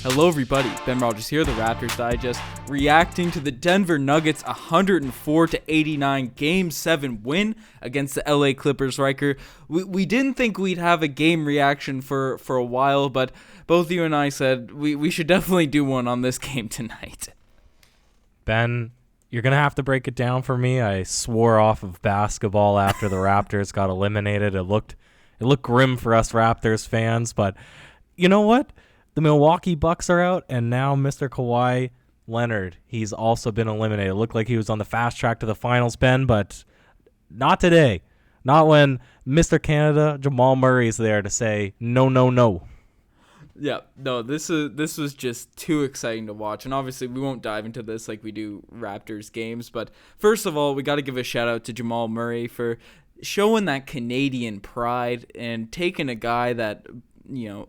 Hello everybody, Ben Rogers here, the Raptors Digest, reacting to the Denver Nuggets 104-89 Game 7 win against the LA Clippers, Ryker. We didn't think we'd have a game reaction for a while, but both you and I said we should definitely do one on this game tonight. Ben, you're going to have to break it down for me. I swore off of basketball after the Raptors got eliminated. It looked grim for us Raptors fans, but you know what? The Milwaukee Bucks are out, and now Mr. Kawhi Leonard, he's also been eliminated. It looked like he was on the fast track to the finals, Ben, but not today. Not when Mr. Canada, Jamal Murray, is there to say, no, no, no. Yeah, no, this was just too exciting to watch, and obviously we won't dive into this like we do Raptors games, but first of all, we got to give a shout-out to Jamal Murray for showing that Canadian pride and taking a guy that...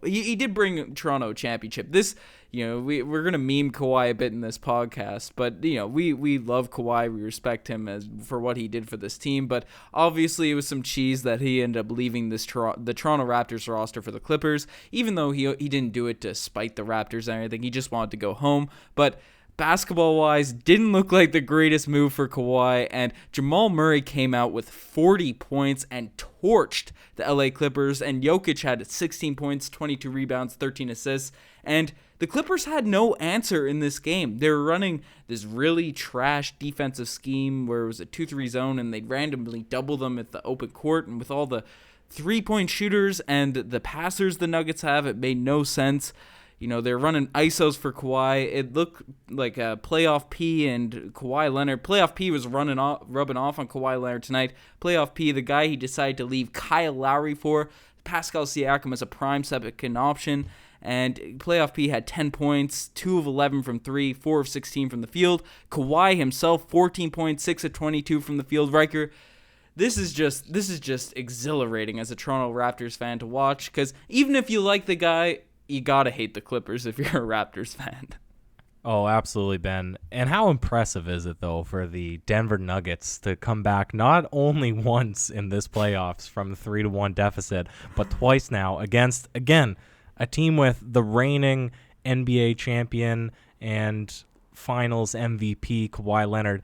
he did bring Toronto a championship. This, we're going to meme Kawhi a bit in this podcast, but, we love Kawhi. We respect him for what he did for this team, but obviously it was some cheese that he ended up leaving the Toronto Raptors roster for the Clippers, even though he didn't do it to spite the Raptors or anything. He just wanted to go home, but basketball-wise, didn't look like the greatest move for Kawhi, and Jamal Murray came out with 40 points and torched the LA Clippers, and Jokic had 16 points, 22 rebounds, 13 assists, and the Clippers had no answer in this game. They were running this really trash defensive scheme where it was a 2-3 zone, and they'd randomly double them at the open court, and with all the three-point shooters and the passers the Nuggets have, it made no sense. They're running ISOs for Kawhi. It looked like a Playoff P and Kawhi Leonard. Playoff P was rubbing off on Kawhi Leonard tonight. Playoff P, the guy he decided to leave Kyle Lowry for, Pascal Siakam as a prime second option. And Playoff P had 10 points, 2 of 11 from 3, 4 of 16 from the field. Kawhi himself, 14 points, 6 of 22 from the field. Ryker, this is just exhilarating as a Toronto Raptors fan to watch, because even if you like the guy, you gotta hate the Clippers if you're a Raptors fan. Oh, absolutely, Ben. And how impressive is it, though, for the Denver Nuggets to come back not only once in this playoffs from the 3-1 deficit, but twice now against, again, a team with the reigning NBA champion and finals MVP, Kawhi Leonard.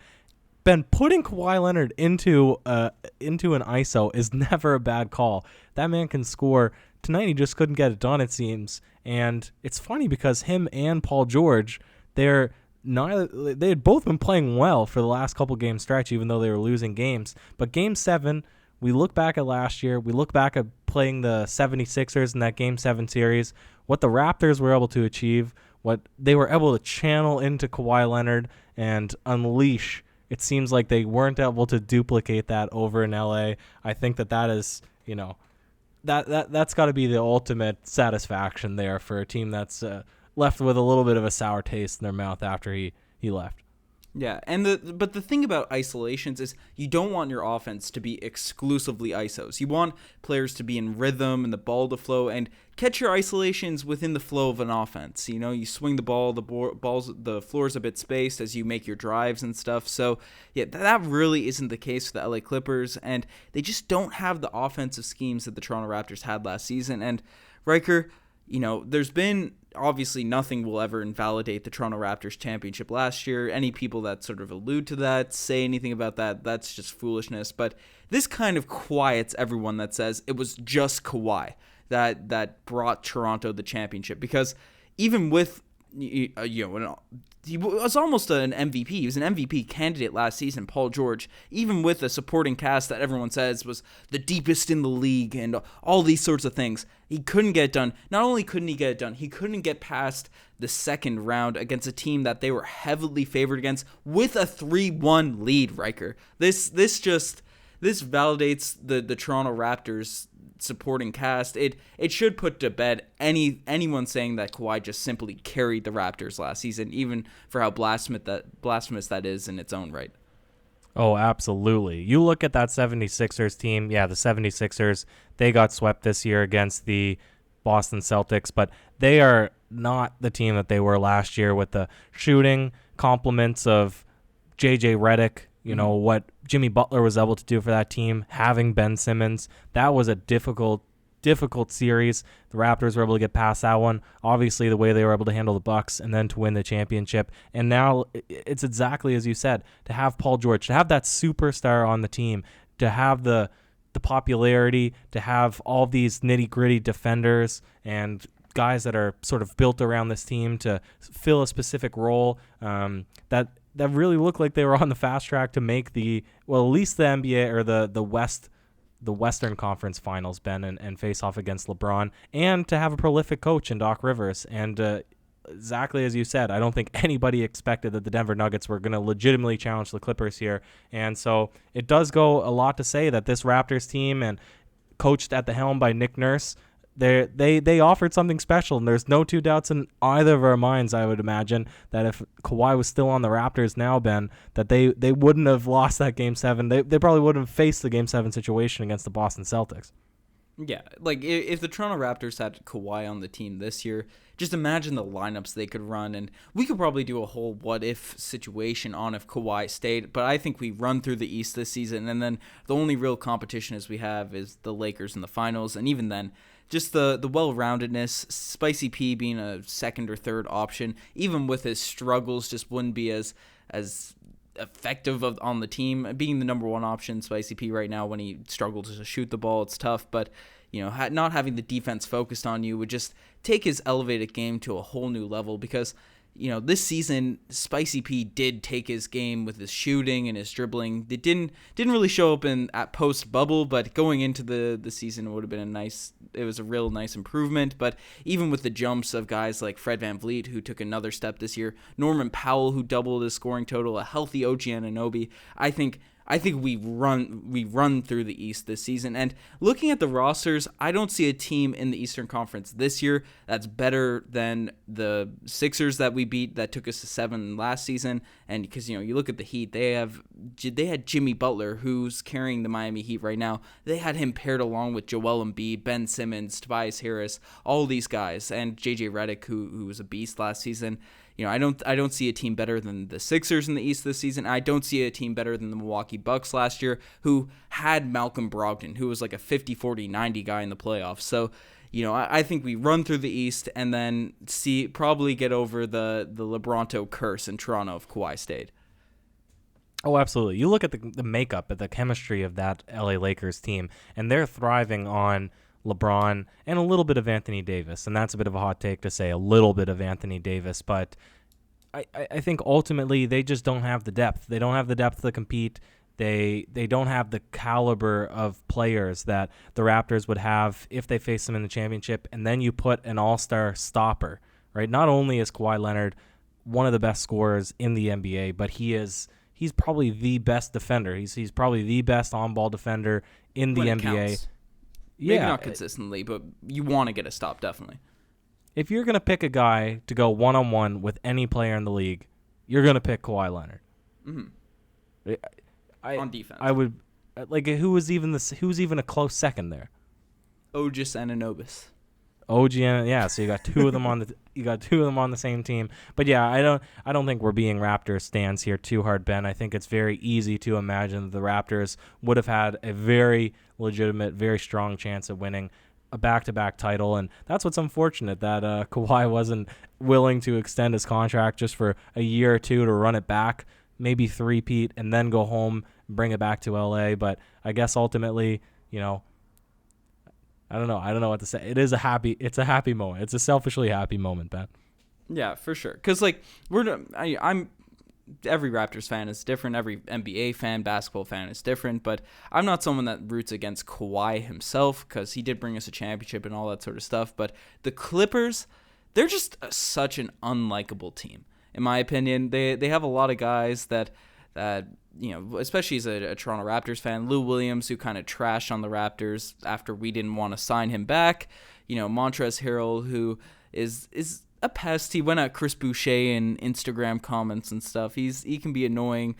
Ben, putting Kawhi Leonard into an ISO is never a bad call. That man can score. Tonight he just couldn't get it done, it seems. And it's funny because him and Paul George, they had both been playing well for the last couple game stretch, even though they were losing games. But Game 7, we look back at last year. We look back at playing the 76ers in that Game 7 series, what the Raptors were able to achieve, what they were able to channel into Kawhi Leonard and unleash. It seems like they weren't able to duplicate that over in LA. I think that is, that's got to be the ultimate satisfaction there for a team that's left with a little bit of a sour taste in their mouth after he left. Yeah, but the thing about isolations is you don't want your offense to be exclusively ISOs. You want players to be in rhythm and the ball to flow, and catch your isolations within the flow of an offense. You swing the ball, the floor's a bit spaced as you make your drives and stuff. So yeah, that really isn't the case for the LA Clippers, and they just don't have the offensive schemes that the Toronto Raptors had last season. And Ryker, there's been obviously nothing will ever invalidate the Toronto Raptors championship last year. Any people that sort of allude to that, say anything about that, that's just foolishness. But this kind of quiets everyone that says it was just Kawhi that brought Toronto the championship. Because even with, he was almost an MVP. He was an MVP candidate last season, Paul George, even with a supporting cast that everyone says was the deepest in the league and all these sorts of things. He couldn't get it done. Not only couldn't he get it done, he couldn't get past the second round against a team that they were heavily favored against with a 3-1 lead, Ryker. This validates the Toronto Raptors supporting cast. It should put to bed anyone saying that Kawhi just simply carried the Raptors last season, even for how blasphemous that is in its own right. Oh, absolutely. You look at that 76ers team. Yeah, the 76ers, they got swept this year against the Boston Celtics, but they are not the team that they were last year with the shooting compliments of J.J. Redick. What Jimmy Butler was able to do for that team, having Ben Simmons, that was a difficult difficult series. The Raptors were able to get past that one. Obviously, the way they were able to handle the Bucks and then to win the championship. And now it's exactly as you said, to have Paul George, to have that superstar on the team, to have the popularity, to have all these nitty-gritty defenders and guys that are sort of built around this team to fill a specific role, that really looked like they were on the fast track to make at least the NBA or the Western Conference Finals, Ben, and face off against LeBron, and to have a prolific coach in Doc Rivers. And exactly as you said, I don't think anybody expected that the Denver Nuggets were going to legitimately challenge the Clippers here. And so it does go a lot to say that this Raptors team, and coached at the helm by Nick Nurse, they offered something special, and there's no two doubts in either of our minds, I would imagine, that if Kawhi was still on the Raptors now, Ben, that they wouldn't have lost that Game 7. They probably wouldn't have faced the Game 7 situation against the Boston Celtics. Yeah, like if the Toronto Raptors had Kawhi on the team this year, just imagine the lineups they could run, and we could probably do a whole what-if situation on if Kawhi stayed, but I think we run through the East this season, and then the only real competition as we have is the Lakers in the finals, and even then, just the well-roundedness, Spicy P being a second or third option, even with his struggles, just wouldn't be as effective on the team. Being the number one option, Spicy P right now, when he struggles to shoot the ball, it's tough. But not having the defense focused on you would just take his elevated game to a whole new level, because this season, Spicy P did take his game with his shooting and his dribbling. It didn't really show up at post bubble, but going into the season, it would have been it was a real nice improvement. But even with the jumps of guys like Fred VanVleet, who took another step this year, Norman Powell, who doubled his scoring total, a healthy OG Anunoby, I think we run through the East this season. And looking at the rosters, I don't see a team in the Eastern Conference this year that's better than the Sixers that we beat, that took us to 7 last season. And because you look at the Heat, they had Jimmy Butler, who's carrying the Miami Heat right now. They had him paired along with Joel Embiid, Ben Simmons, Tobias Harris, all these guys, and JJ Redick, who was a beast last season. I don't see a team better than the Sixers in the East this season. I don't see a team better than the Milwaukee Bucks last year, who had Malcolm Brogdon, who was like a 50-40-90 guy in the playoffs. So, I think we run through the East and then probably get over the LeBronto curse in Toronto if Kawhi stayed. Oh, absolutely. You look at the makeup, at the chemistry of that LA Lakers team, and they're thriving on LeBron and a little bit of Anthony Davis, and that's a bit of a hot take to say a little bit of Anthony Davis, but I think ultimately they just don't have the depth. They don't have the depth to compete. They don't have the caliber of players that the Raptors would have if they faced them in the championship. And then you put an all-star stopper, right? Not only is Kawhi Leonard one of the best scorers in the NBA, but he's probably the best defender. He's probably the best on-ball defender in the NBA. Counts. Maybe not consistently, but you want to get a stop, definitely. If you're going to pick a guy to go one-on-one with any player in the league, you're going to pick Kawhi Leonard. Mm-hmm. On defense. I would who was even a close second there? OG Anunoby. Yeah, so you got two of them on the same team. But yeah, I don't think we're being Raptors stands here too hard, Ben. I think it's very easy to imagine that the Raptors would have had a very legitimate, very strong chance of winning a back-to-back title, and that's what's unfortunate, that Kawhi wasn't willing to extend his contract just for a year or two to run it back, maybe three-peat, and then go home and bring it back to LA. But I guess ultimately, I don't know what to say. It's a happy moment. It's a selfishly happy moment, Ben. Yeah, for sure. Because every Raptors fan is different. Every NBA fan, basketball fan is different. But I'm not someone that roots against Kawhi himself, because he did bring us a championship and all that sort of stuff. But the Clippers, they're just such an unlikable team, in my opinion. They have a lot of guys that especially as a Toronto Raptors fan, Lou Williams, who kind of trashed on the Raptors after we didn't want to sign him back. Montrezl Harrell, who is a pest. He went at Chris Boucher in Instagram comments and stuff. He can be annoying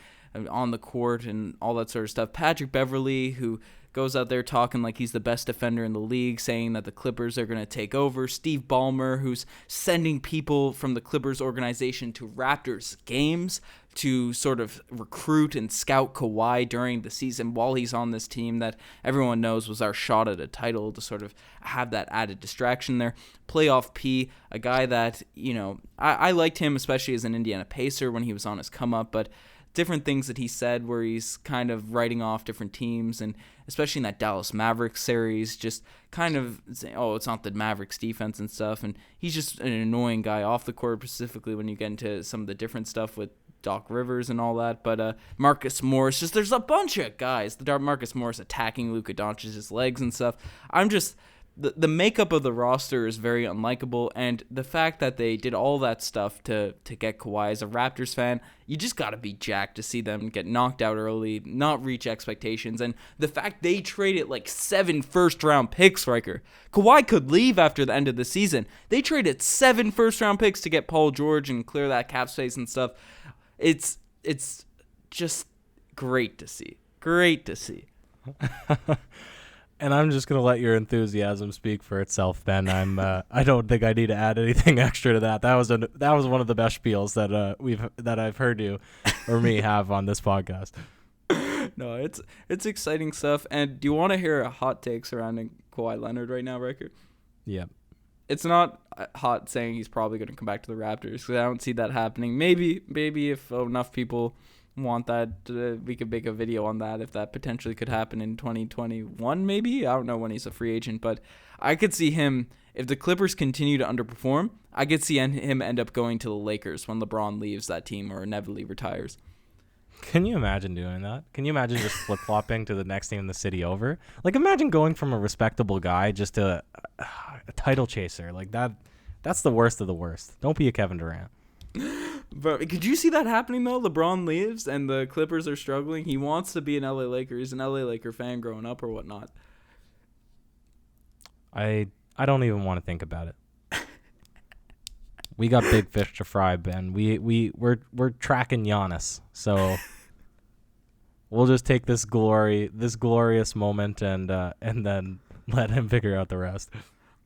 on the court and all that sort of stuff. Patrick Beverley, who goes out there talking like he's the best defender in the league, saying that the Clippers are going to take over. Steve Ballmer, who's sending people from the Clippers organization to Raptors games to sort of recruit and scout Kawhi during the season while he's on this team that everyone knows was our shot at a title, to sort of have that added distraction there. Playoff P, a guy that, I liked him, especially as an Indiana Pacer when he was on his come up, but different things that he said where he's kind of writing off different teams, and especially in that Dallas Mavericks series, just kind of saying, oh, it's not the Mavericks defense and stuff, and he's just an annoying guy off the court, specifically when you get into some of the different stuff with Doc Rivers and all that. But Marcus Morris, there's a bunch of guys. Marcus Morris attacking Luka Doncic's legs and stuff. The makeup of the roster is very unlikable, and the fact that they did all that stuff to get Kawhi, as a Raptors fan, you just got to be jacked to see them get knocked out early, not reach expectations, and the fact they traded like 7 first-round picks, Ryker. Kawhi could leave after the end of the season. They traded 7 first-round picks to get Paul George and clear that cap space and stuff. It's just great to see. Great to see. And I'm just gonna let your enthusiasm speak for itself, Ben. I don't think I need to add anything extra to that. That was one of the best spiels that I've heard you or me have on this podcast. No, it's exciting stuff. And do you want to hear a hot take surrounding Kawhi Leonard right now, Riker? Yeah. It's not hot saying he's probably going to come back to the Raptors, because I don't see that happening. Maybe if enough people want that, we could make a video on that, if that potentially could happen in 2021 maybe. I don't know when he's a free agent, but I could see him, if the Clippers continue to underperform, I could see him end up going to the Lakers when LeBron leaves that team or inevitably retires. Can you imagine doing that? Can you imagine just flip-flopping to the next team in the city over? Like, imagine going from a respectable guy just to a title chaser. Like, that's the worst of the worst. Don't be a Kevin Durant. But could you see that happening, though? LeBron leaves and the Clippers are struggling. He wants to be an LA Laker. He's an LA Laker fan growing up or whatnot. I don't even want to think about it. We got big fish to fry, Ben. We're tracking Giannis, so we'll just take this glorious moment and then let him figure out the rest.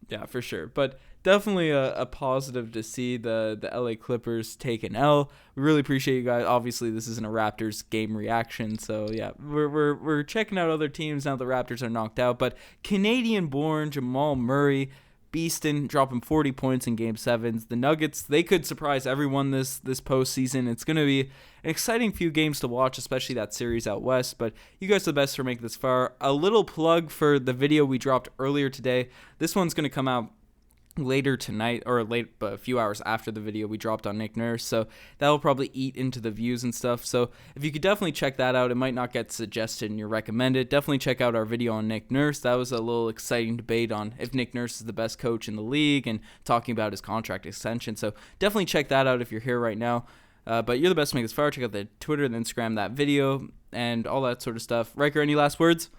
Yeah, for sure. But definitely a positive to see the LA Clippers take an L. We really appreciate you guys. Obviously, this isn't a Raptors game reaction, so yeah, we're checking out other teams now the Raptors are knocked out. But Canadian-born Jamal Murray, beastin', dropping 40 points in Game 7s. The Nuggets, they could surprise everyone this postseason. It's going to be an exciting few games to watch, especially that series out west. But you guys are the best for making this far. A little plug for the video we dropped earlier today. This one's going to come out later tonight, or a few hours after the video we dropped on Nick Nurse, so that'll probably eat into the views and stuff. So if you could definitely check that out, it might not get suggested and you're recommended. Definitely check out our video on Nick Nurse. That was a little exciting debate on if Nick Nurse is the best coach in the league and talking about his contract extension. So definitely check that out if you're here right now. But you're the best to make this far. Check out the Twitter and Instagram, that video, and all that sort of stuff. Riker, any last words?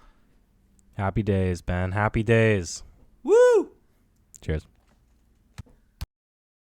Happy days, Ben. Happy days. Woo! Cheers.